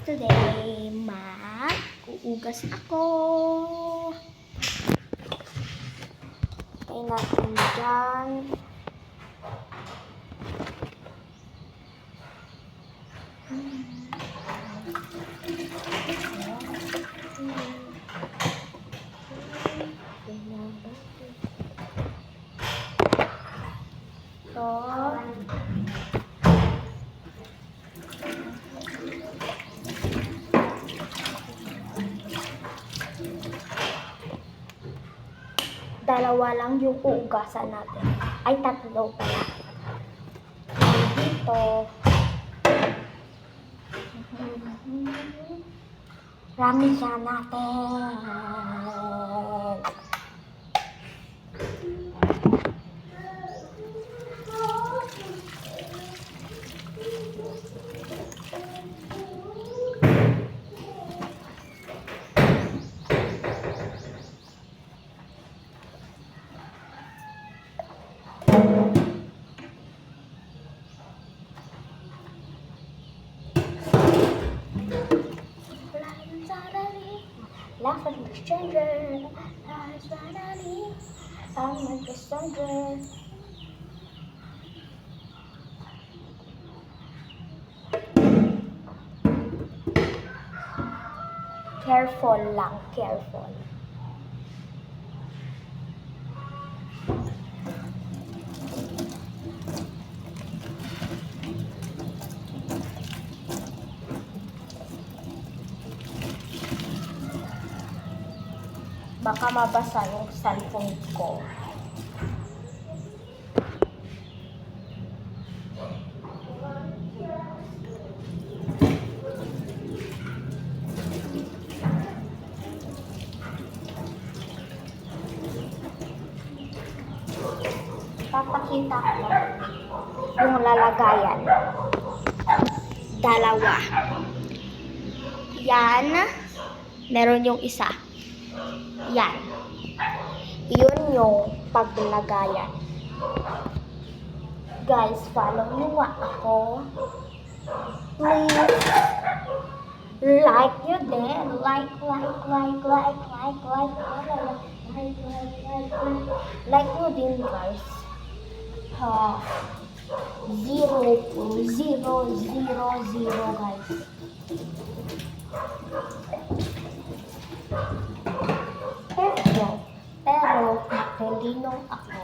Today, mag-uugas ako. Kaya natin dyan. Dalawa lang yung uugasan natin. Ay, tatlo pala. Dito. Rami siya natin. Laugh at the stranger, eyes finally, I'm like a stranger. Careful lang, careful. Baka mabasa yung cellphone ko. Papakita ko yung lalagayan. Dalawa. Yan. Meron yung isa. Yan. Yun yung paglagayan. Guys, follow nyo nga ako. Please. Like nyo din. Like nyo din, guys. 0, 0, 0, guys. Pero, matalino ako.